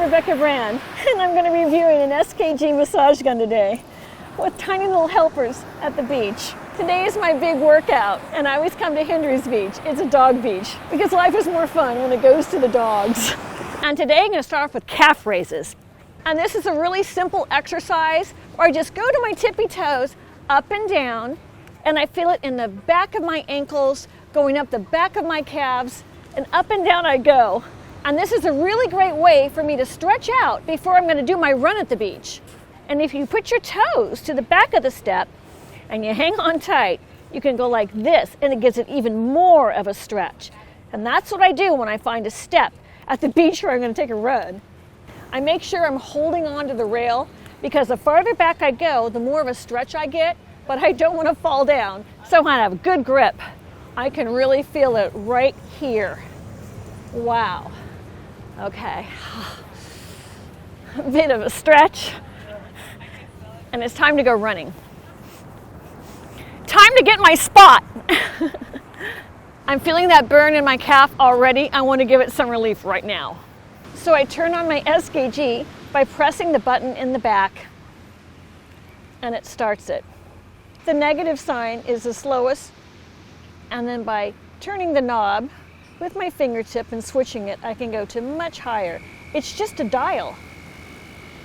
Rebecca Brand, and I'm going to be reviewing an SKG massage gun today with tiny little helpers at the beach. Today is my big workout, and I always come to Hendry's Beach. It's a dog beach because life is more fun when it goes to the dogs. And today I'm going to start off with calf raises. And this is a really simple exercise where I just go to my tippy toes up and down, and I feel it in the back of my ankles, going up the back of my calves, and up and down I go. And this is a really great way for me to stretch out before I'm going to do my run at the beach. And if you put your toes to the back of the step and you hang on tight, you can go like this, and it gives it even more of a stretch. And that's what I do when I find a step at the beach where I'm going to take a run. I make sure I'm holding on to the rail because the farther back I go, the more of a stretch I get, but I don't want to fall down. So I have a good grip. I can really feel it right here. Wow. Okay. A bit of a stretch. And it's time to go running. Time to get my spot. I'm feeling that burn in my calf already. I want to give it some relief right now. So I turn on my SKG by pressing the button in the back, and it starts it. The negative sign is the slowest, and then by turning the knob with my fingertip and switching it, I can go to much higher. It's just a dial,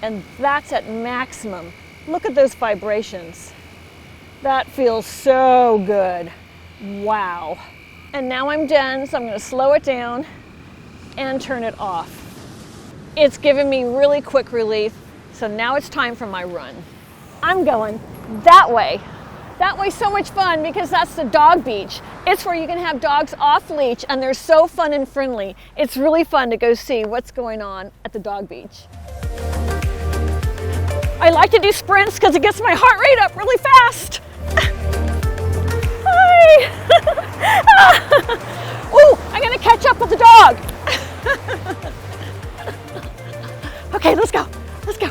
and that's at maximum. Look at those vibrations. That feels so good. Wow. And now I'm done, so I'm going to slow it down and turn it off. It's given me really quick relief, so now it's time for my run. I'm going that way. That way's so much fun because that's the dog beach. It's where you can have dogs off leash, and they're so fun and friendly. It's really fun to go see what's going on at the dog beach. I like to do sprints because it gets my heart rate up really fast. Hi! Oh, I gotta catch up with the dog. Okay, let's go. Let's go.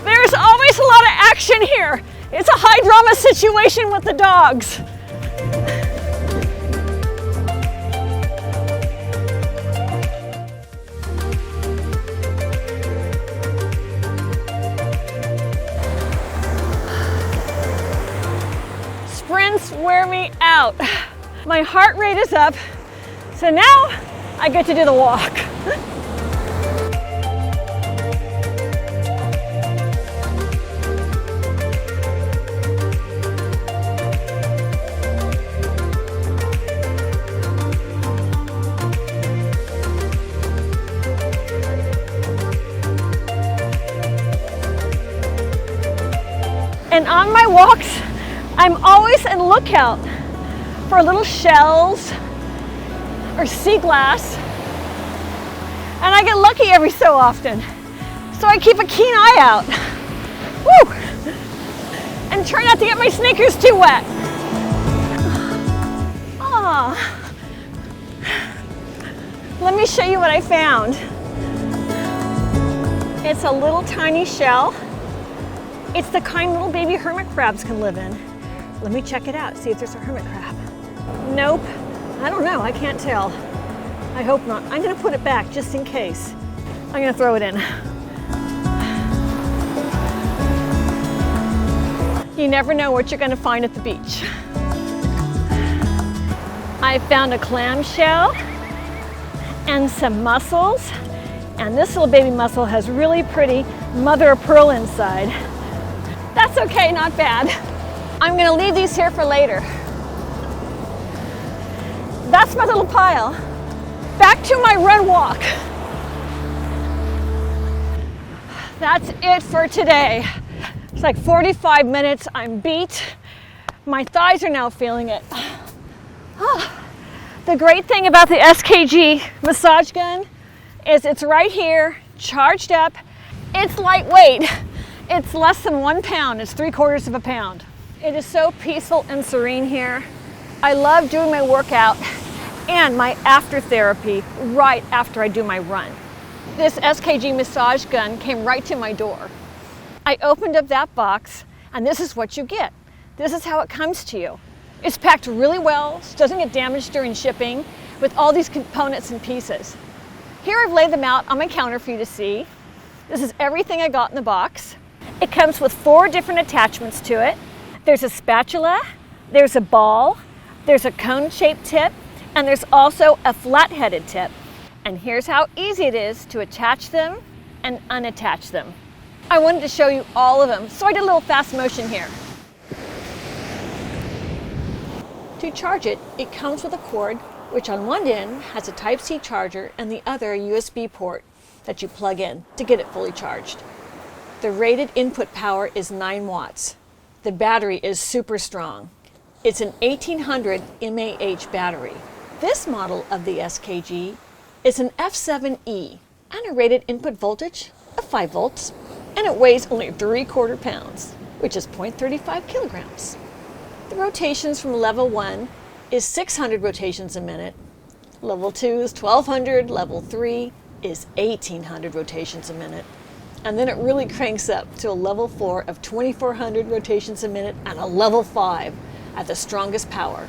There's always a lot of action here. It's a high drama situation with the dogs. Sprints wear me out. My heart rate is up, so now I get to do the walk. And on my walks, I'm always in lookout for little shells or sea glass. And I get lucky every so often. So I keep a keen eye out. Woo! And try not to get my sneakers too wet. Ah. Let me show you what I found. It's a little tiny shell. It's the kind little baby hermit crabs can live in. Let me check it out, see if there's a hermit crab. Nope, I don't know, I can't tell. I hope not. I'm gonna put it back just in case. I'm gonna throw it in. You never know what you're gonna find at the beach. I found a clamshell and some mussels. And this little baby mussel has really pretty mother of pearl inside. That's okay, not bad. I'm gonna leave these here for later. That's my little pile. Back to my run walk. That's it for today. It's like 45 minutes, I'm beat. My thighs are now feeling it. The great thing about the SKG massage gun is it's right here, charged up. It's lightweight. It's less than 1 pound. It's 3/4 of a pound. It is so peaceful and serene here. I love doing my workout and my after therapy right after I do my run. This SKG massage gun came right to my door. I opened up that box And this is what you get. This is how it comes to you. It's packed really well, so it doesn't get damaged during shipping, with all these components and pieces. Here I've laid them out on my counter for you to see. This is everything I got in the box. It comes with 4 different attachments to it. There's a spatula, there's a ball, there's a cone-shaped tip, and there's also a flat-headed tip. And here's how easy it is to attach them and unattach them. I wanted to show you all of them, so I did a little fast motion here. To charge it, it comes with a cord, which on one end has a Type-C charger and the other a USB port that you plug in to get it fully charged. The rated input power is 9 watts. The battery is super strong. It's an 1800 mAh battery. This model of the SKG is an F7E and a rated input voltage of 5 volts, and it weighs only 3/4 pounds, which is 0.35 kilograms. The rotations from level 1 is 600 rotations a minute, level 2 is 1200, level 3 is 1800 rotations a minute, and then it really cranks up to a level 4 of 2400 rotations a minute and a level 5 at the strongest power.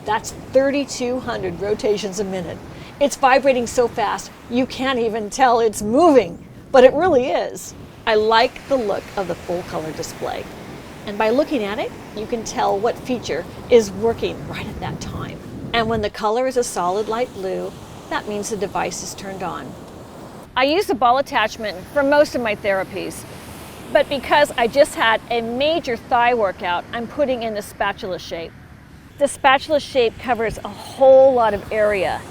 That's 3200 rotations a minute. It's vibrating so fast you can't even tell it's moving, but it really is. I like the look of the full color display. And by looking at it, you can tell what feature is working right at that time. And when the color is a solid light blue, that means the device is turned on. I use the ball attachment for most of my therapies, but because I just had a major thigh workout, I'm putting in the spatula shape. The spatula shape covers a whole lot of area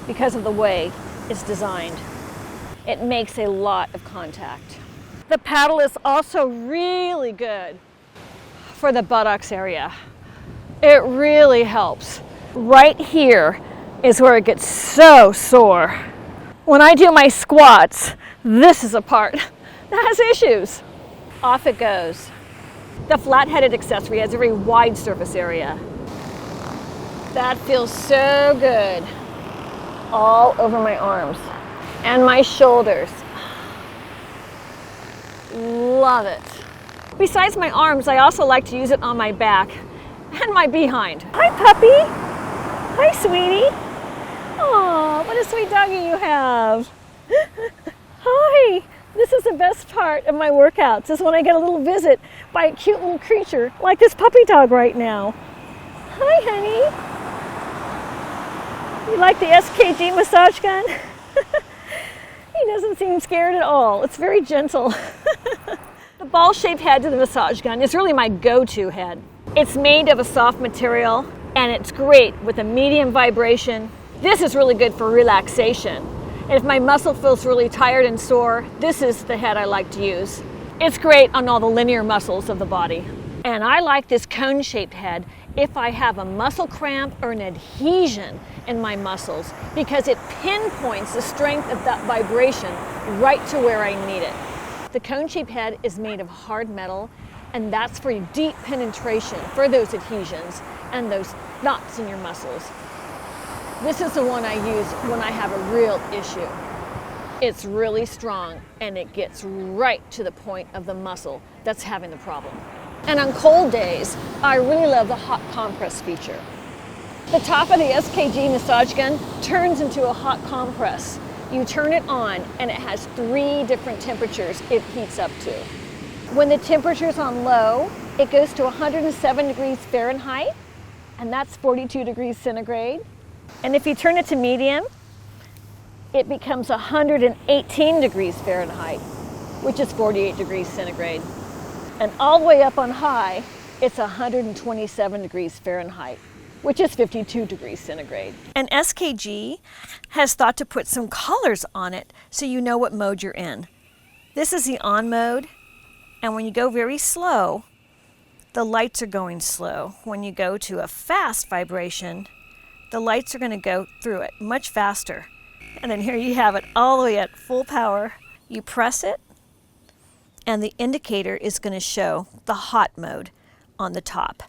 because of the way it's designed. It makes a lot of contact. The paddle is also really good for the buttocks area. It really helps. Right here is where it gets so sore. When I do my squats, this is a part that has issues. Off it goes. The flat-headed accessory has a very wide surface area. That feels so good. All over my arms and my shoulders. Love it. Besides my arms, I also like to use it on my back and my behind. Hi, puppy. Hi, sweetie. Oh, what a sweet doggy you have. Hi. This is the best part of my workouts, is when I get a little visit by a cute little creature like this puppy dog right now. Hi, honey. You like the SKG Massage Gun? He doesn't seem scared at all. It's very gentle. The ball-shaped head to the massage gun is really my go-to head. It's made of a soft material, and it's great with a medium vibration. This is really good for relaxation. And if my muscle feels really tired and sore, this is the head I like to use. It's great on all the linear muscles of the body. And I like this cone-shaped head if I have a muscle cramp or an adhesion in my muscles, because it pinpoints the strength of that vibration right to where I need it. The cone-shaped head is made of hard metal, and that's for deep penetration for those adhesions and those knots in your muscles. This is the one I use when I have a real issue. It's really strong, and it gets right to the point of the muscle that's having the problem. And on cold days, I really love the hot compress feature. The top of the SKG Massage Gun turns into a hot compress. You turn it on, and it has 3 different temperatures it heats up to. When the temperature's on low, it goes to 107 degrees Fahrenheit, and that's 42 degrees centigrade. And if you turn it to medium, it becomes 118 degrees Fahrenheit, which is 48 degrees centigrade. And all the way up on high, it's 127 degrees Fahrenheit, which is 52 degrees centigrade. And SKG has thought to put some colors on it so you know what mode you're in. This is the on mode, and when you go very slow, the lights are going slow. When you go to a fast vibration, the lights are going to go through it much faster. And then here you have it all the way at full power. You press it, and the indicator is going to show the hot mode on the top.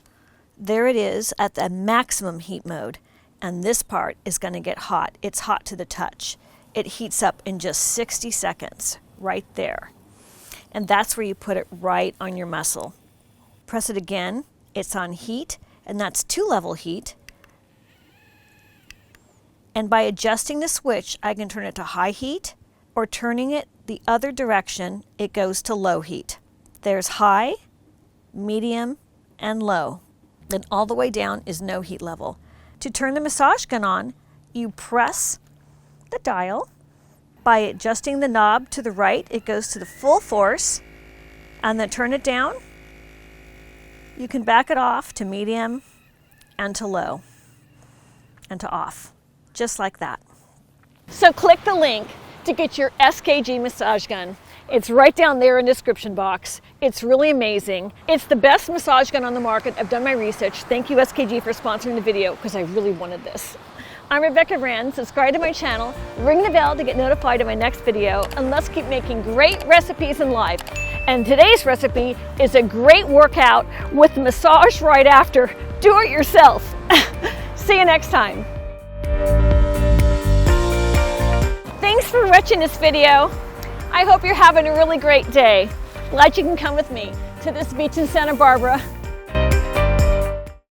There it is at the maximum heat mode, and this part is going to get hot. It's hot to the touch. It heats up in just 60 seconds right there. And that's where you put it right on your muscle. Press it again, it's on heat, and that's 2-level heat. And by adjusting the switch, I can turn it to high heat, or turning it the other direction, it goes to low heat. There's high, medium, and low. Then all the way down is no heat level. To turn the massage gun on, you press the dial. By adjusting the knob to the right, it goes to the full force, and then turn it down. You can back it off to medium and to low and to off, just like that. So click the link to get your SKG massage gun. It's right down there in the description box. It's really amazing. It's the best massage gun on the market. I've done my research. Thank you, SKG, for sponsoring the video because I really wanted this. I'm Rebecca Brand. Subscribe to my channel, ring the bell to get notified of my next video, and let's keep making great recipes in life. And today's recipe is a great workout with massage right after. Do it yourself. See you next time. Thanks for watching this video. I hope you're having a really great day. Glad you can come with me to this beach in Santa Barbara.